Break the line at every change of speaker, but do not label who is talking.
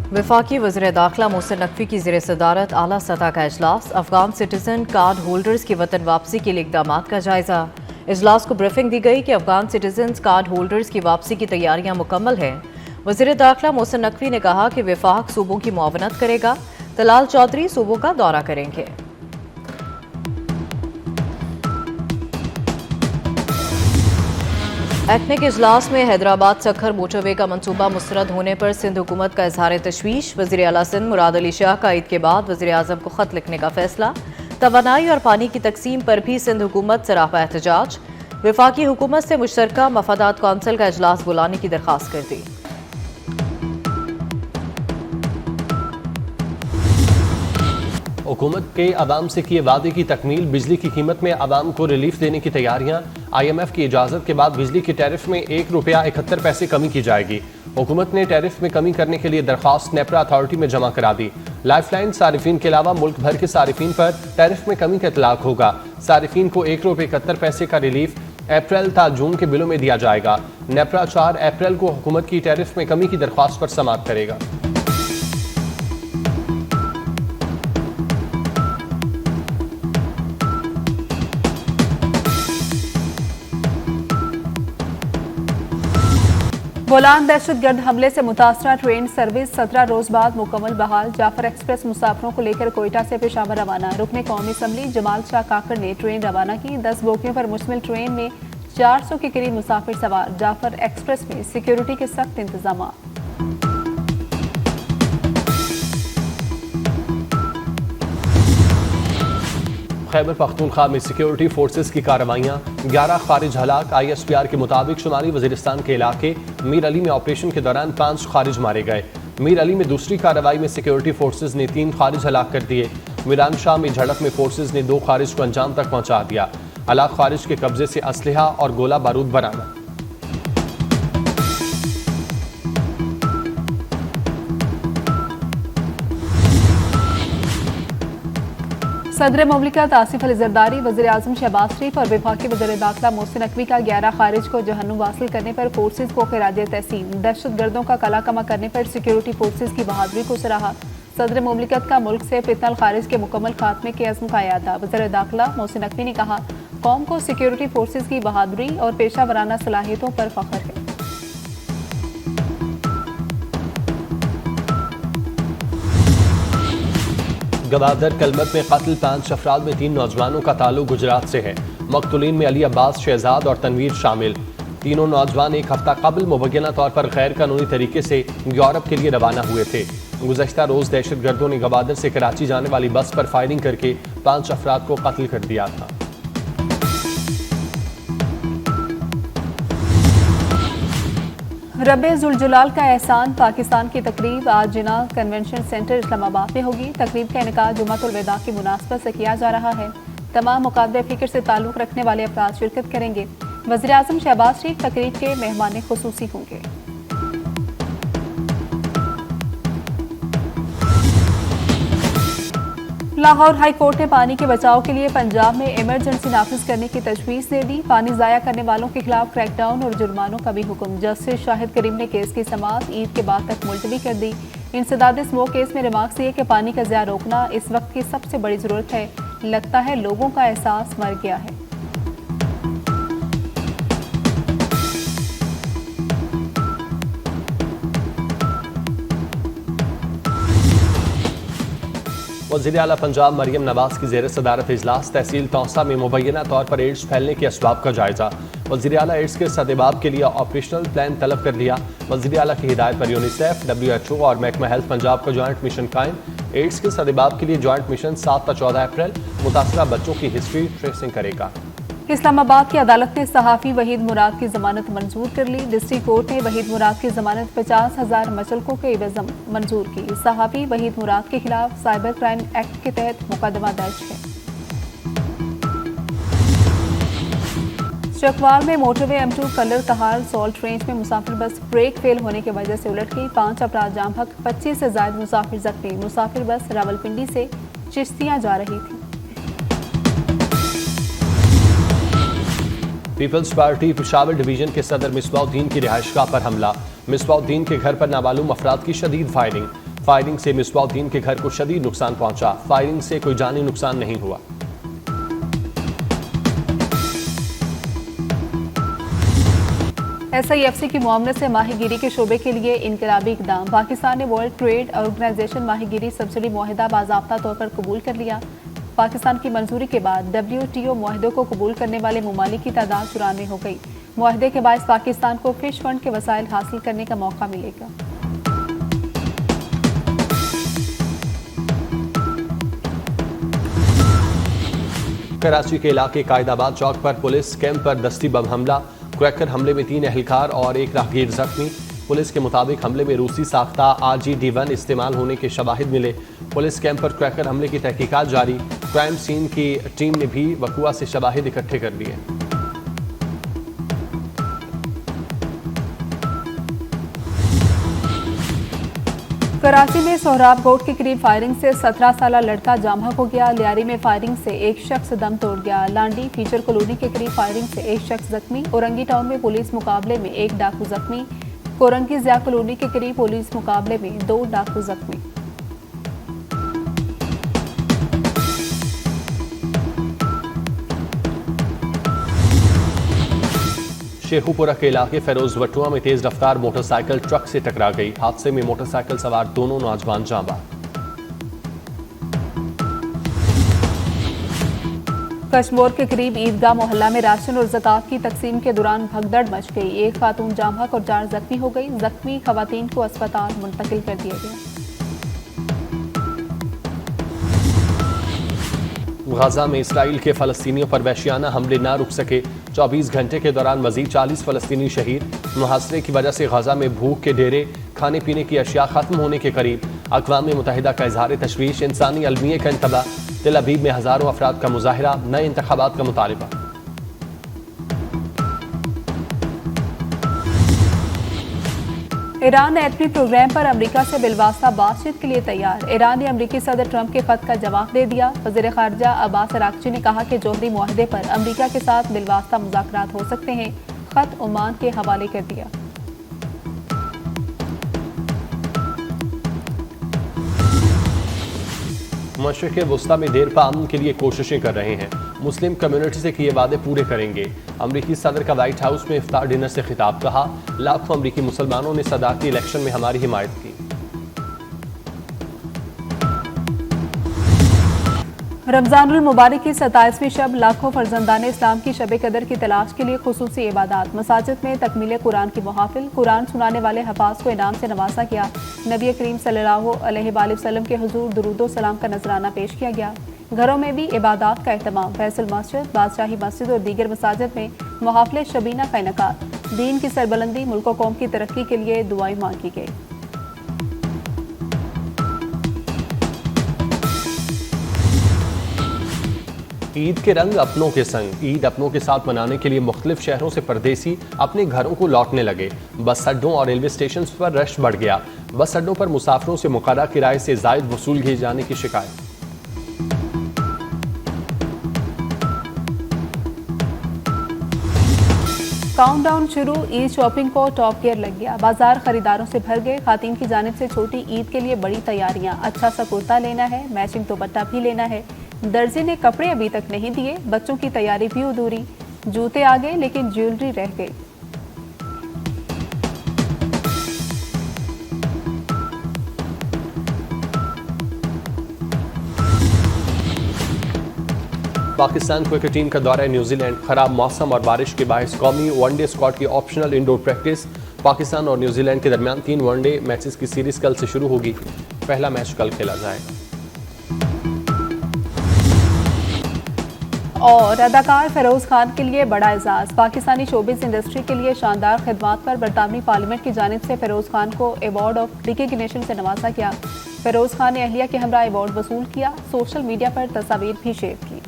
वफाकी वज़ीर दाखिला मोहसिन नकवी की ज़ेर सदारत आला सतह का इजलास। अफगान सिटीजन कार्ड होल्डर्स की वतन वापसी के लिए इक़दामात का जायजा। इजलास को ब्रीफिंग दी गई कि अफगान सिटीजन कार्ड होल्डर्स की वापसी की तैयारियां मुकम्मल हैं। वज़ीर दाखिला मोहसिन नकवी ने कहा कि वफाक सूबों की मुआवनत करेगा। तलाल चौधरी सूबों का दौरा करेंगे। एक्मे के इजलास में हैदराबाद सखर मोटरवे का मंसूबा मुस्तरद होने पर सिंध हुकूमत का इजहार तशवीश। वज़ीर आला सिंध मुराद अली शाह का ईद के बाद वज़ीर आज़म को खत लिखने का फैसला। तवानाई और पानी की तकसीम पर भी सिंध हुकूमत सरापा एहतजाज। वफाकी हुकूमत से मुश्तरका मफादात कौंसिल का इजलास बुलाने की दरख्वास्त कर दी।
हुकूमत के अवाम से किए वादे की तकमील। बिजली की कीमत में अवाम को रिलीफ देने की तैयारियां। IMF की इजाज़त के बाद बिजली के टैरिफ में ₹1.71 कमी की जाएगी। हुकूमत ने टैरिफ में कमी करने के लिए दरख्वास्त नेपरा अथॉरिटी में जमा करा दी। लाइफलाइन सारिफिन के अलावा मुल्क भर के सारिफिन पर टैरिफ में कमी का इतलाक होगा। सारिफिन को ₹1.71 का रिलीफ अप्रैल ता जून के बिलों में दिया जाएगा। नेपरा 4 अप्रैल को हुकूमत की टैरिफ में कमी की दरख्वास्त पर समाअत करेगा।
बोलान दहशतगर्द हमले से मुतासरा ट्रेन सर्विस 17 रोज बाद मुकम्मल बहाल। जाफर एक्सप्रेस मुसाफिरों को लेकर कोयटा से पेशावर रवाना। रुकने कौमी असम्बली जमाल शाह काकड़ ने ट्रेन रवाना की। 10 बोगियों पर मुश्तमिल ट्रेन में 400 के करीब मुसाफिर सवार। जाफर एक्सप्रेस में सिक्योरिटी के सख्त इंतजाम।
खैबर पख्तूनख्वा में सिक्योरिटी फोर्सेस की कार्रवाइयां। 11 खारिज हलाक। ISPR के मुताबिक शुमाली वजीरिस्तान के इलाके मीर अली में ऑपरेशन के दौरान 5 खारिज मारे गए। मीर अली में दूसरी कार्रवाई में सिक्योरिटी फोर्सेस ने 3 खारिज हलाक कर दिए। मीरान शाह में झड़प में फोर्सेस ने 2 खारिज को अंजाम तक पहुंचा दिया। हलाक खारिज के कब्जे से असलहा और गोला बारूद बरामद।
सदर मुमलिकत आसिफ अली जरदारी, वज़ीर आज़म शहबाज शरीफ और वफाकी वज़ीर दाखिला मोहसिन नकवी का 11 खारिज को जहन्नुम वासिल करने पर फोर्सेज को खिराज तहसीन। दहशतगर्दों का कला कमा करने पर सिक्योरिटी फोर्सेज की बहादुरी को सराहा। सदर मुमलिकत का मुल्क से फितनल खारिज के मुकम्मल खात्मे के अज़्म का याद था। वज़ीर दाखिला मोहसिन नकवी ने कहा, कौम को सिक्योरिटी फोर्सेज की बहादुरी और पेशा वराना सलाहियतों पर फख्र है।
गवादर कलमत में कत्ल। 5 अफराद में 3 नौजवानों का ताल्लुक गुजरात से है। मकतूलीन में अली अब्बास, शहजाद और तनवीर शामिल। तीनों नौजवान एक हफ्ता कबल मुबैना तौर पर गैर कानूनी तरीके से यूरोप के लिए रवाना हुए थे। गुज़श्ता रोज दहशतगर्दों ने गवादर से कराची जाने वाली बस पर फायरिंग करके 5 अफराद को कत्ल कर दिया था।
रब्बे जुलजलाल का एहसान पाकिस्तान की तकरीब आज जिना कन्वेंशन सेंटर इस्लामाबाद में होगी। तकरीब का इनेकाद जुमातुल विदा की मुनासबत से किया जा रहा है। तमाम मुकाबले फिक्र से ताल्लुक रखने वाले अफराद शिरकत करेंगे। वज़ीर आज़म शहबाज शरीफ तकरीब के मेहमान खुसूसी होंगे। लाहौर हाई कोर्ट ने पानी के बचाव के लिए पंजाब में इमरजेंसी नाफिज करने की तजवीज़ दे दी। पानी ज़ाया करने वालों के खिलाफ क्रैकडाउन और जुर्मानों का भी हुक्म। जस्टिस शाहिद करीम ने केस की समाअत ईद के बाद तक मुलतवी कर दी। इंसदाद स्मोक केस में रिमार्क्स दिए कि पानी का ज़िया रोकना इस वक्त की सबसे बड़ी ज़रूरत है। लगता है लोगों का एहसास मर गया है।
वज़ीर आला पंजाब मरियम नवाज की ज़ेर सदारत इजलास। तहसील तौसा में मुबैना तौर पर एड्स फैलने के असबाब का जायजा। वज़ीर आला एड्स के सदेबाब के लिए ऑपरेशनल प्लान तलब कर लिया। वज़ीर आला की हिदायत पर यूनिसेफ, WHO और महकमा हेल्थ पंजाब का जॉइंट मिशन कायम। एड्स के सदेबाब के लिए जॉइंट मिशन 7 ता 14 अप्रैल मुतासरा बच्चों की हिस्ट्री ट्रेसिंग करेगा।
इस्लामाबाद की अदालत ने सहाफ़ी वहीद मुराद की जमानत मंजूर कर ली। डिस्ट्रिक्ट कोर्ट ने वहीद मुराद की जमानत 50,000 मचलकों के एवज मंजूर की। सहाफ़ी वहीद मुराद के खिलाफ साइबर क्राइम एक्ट के तहत मुकदमा दर्ज है। चकवाल में मोटरवे M2 कलर तहार सॉल्ट रेंज में मुसाफिर बस ब्रेक फेल होने की वजह से उलट गई। 5 अफराद जाम हक, 25 से ज्यादा मुसाफिर जख्मी। मुसाफिर बस रावलपिंडी से चिश्तियां जा रही थी।
पीपल्स पार्टी पेशावर डिवीजन के सदर मिसबाउद्दीन की रिहाइशगाह पर हमला। मिसबाउद्दीन के घर पर नामालूम अफराद की शदीद फायरिंग। फायरिंग से मिसबाउद्दीन के घर को शदीद नुकसान पहुंचा। फायरिंग से कोई जानी नुकसान नहीं हुआ।
SIFC की मुआवनत से माहीगीरी के शोबे के लिए इनकलाबी इकदाम। पाकिस्तान ने वर्ल्ड ट्रेड ऑर्गेनाइजेशन माहीगीरी सब्सिडी मुआहदा बाज़ाब्ता तौर पर कबूल कर लिया। पाकिस्तान की मंजूरी के बाद WTO मुआहदों को कबूल करने वाले ममालिक की तादाद 94 हो गई। मुआहदे के बायस पाकिस्तान को फिश फंड के वसाइल हासिल करने का मौका मिलेगा।
कराची के इलाके कायदाबाद चौक पर पुलिस कैंप पर दस्ती बम हमला। क्रैकर हमले में 3 एहलकार और 1 राहगीर जख्मी। पुलिस के मुताबिक हमले में रूसी साख्ता RGD-1 इस्तेमाल होने के शवाहिद मिले। पुलिस कैंप पर क्रैकर हमले की तहकीकात जारी। क्राइम सीन की टीम ने भी वकुआ से शवाहिद इकट्ठे कर लिए।
कराची में सोहराब गोट के करीब फायरिंग से 17 साला लड़का जाम हो गया। लियारी में फायरिंग से एक शख्स दम तोड़ गया। लांडी फीचर कॉलोनी के करीब फायरिंग से एक शख्स जख्मी। औरंगी टाउन में पुलिस मुकाबले में 1 डाकू जख्मी। कोरंगी ज़िया कॉलोनी के करीब पुलिस मुकाबले में 2 डाकू जख्मी।
शेखुपुरा के इलाके फेरोज वटुआ में तेज रफ्तार मोटरसाइकिल ट्रक से टकरा गई। हादसे में मोटरसाइकिल सवार दोनों नौजवान जाँ बाहक।
कश्मोर के करीब ईदगाह मोहल्ला में राशन और ज़कात की तकसीम के दौरान भगदड़ मच गई। 1 खातून जाँ बाहक और 4 जख्मी हो गई। जख्मी खवातीन को अस्पताल मुंतकिल कर दिया गया।
गाजा में इसराइल के फलस्तीनियों पर वहशियाना हमले ना रुक सके। 24 घंटे के दौरान मजीद 40 फलस्तीनी शहीद। मुहासरे की वजह से गाजा में भूख के डेरे, खाने पीने की अशिया खत्म होने के करीब। अक़वाम मुत्तहिदा का इजहार तशवीश। इंसानी अलमिये का इंतबा। तेल अवीव में हज़ारों अफराद का मुजाहिरा। नए इंतखाबात का मुतालबा।
ईरान एटमी प्रोग्राम पर अमेरिका से बिलवास्ता बातचीत के लिए तैयार। ईरान ने अमेरिकी सदर ट्रंप के खत का जवाब दे दिया। वज़ीर ख़ारिजा अब्बास अराग़ची ने कहा कि जोहरी मुआहदे पर अमेरिका के साथ बिलवास्ता मुज़ाकरात हो सकते हैं। खत ओमान के हवाले कर दिया।
मशरिक़ वुस्ता में देर पा अमन के लिए कोशिशें कर रहे हैं। मुस्लिम कम्युनिटी से किए वादे पूरे करेंगे। अमरीकी सदर का व्हाइट हाउस में इफ्तार डिनर से खिताब। कहा, लाखों अमरीकी मुसलमानों ने सदारती इलेक्शन में हमारी हिमायत की।
रमज़ानुल मुबारक की 27वीं शब लाखों फर्जंदान इस्लाम की शब कदर की तलाश के लिए खुसूसी इबादत। मसाजिद में तकमील कुरान की महफिल। कुरान सुनाने वाले हफाज को इनाम से नवाजा गया। नबी करीम सल्लल्लाहु अलैहि वसल्लम के हुजूर दुरूद व सलाम का नजराना पेश किया गया। घरों में भी इबादत का एहतमाम। फैसल मस्जिद, बादशाही मस्जिद और दीगर मसाजिद में मुहाफिल शबीना का इनकाद। दीन की सरबलंदी, मुल्क व कौम की तरक्की के लिए दुआएं मांगी गई।
ईद के रंग अपनों के संग। ईद अपनों के साथ मनाने के लिए मुख्तलिफ शहरों से परदेसी अपने घरों को लौटने लगे। बस अड्डों और रेलवे स्टेशन पर रश बढ़ गया। बस अड्डों पर मुसाफिरों से मुकर्रर किराए से जायद वसूल किए जाने की शिकायत।
काउंटडाउन शुरू। ईद शॉपिंग को टॉप गियर लग गया। बाजार खरीदारों से भर गए। खातीन की जानिब से छोटी ईद के लिए बड़ी तैयारियां। अच्छा सा कुर्ता लेना है, मैचिंग दुपट्टा भी लेना है। दर्जी ने कपड़े अभी तक नहीं दिए। बच्चों की तैयारी भी अधूरी। जूते आ गए लेकिन ज्वेलरी रह गई।
पाकिस्तान क्रिकेट टीम का दौरा न्यूजीलैंड। खराब मौसम और बारिश के बायस कौमी वनडे स्क्वाड की ऑप्शनल इंडोर प्रैक्टिस। पाकिस्तान और न्यूजीलैंड के दरमियान 3 वनडे मैचेस की सीरीज कल से शुरू होगी। पहला मैच कल खेला जाएगा।
और अदाकार फेरोज खान के लिए बड़ा एजाज। पाकिस्तानी शोबिस इंडस्ट्री के लिए शानदार खिदमात पर बरतानवी पार्लियामेंट की जानिब से फेरोज खान को अवार्ड ऑफ रिकग्निशन से नवाजा गया। फेरोज खान ने अहलिया के हमरा अवार्ड वसूल किया। सोशल मीडिया पर तस्वीर भी शेयर की।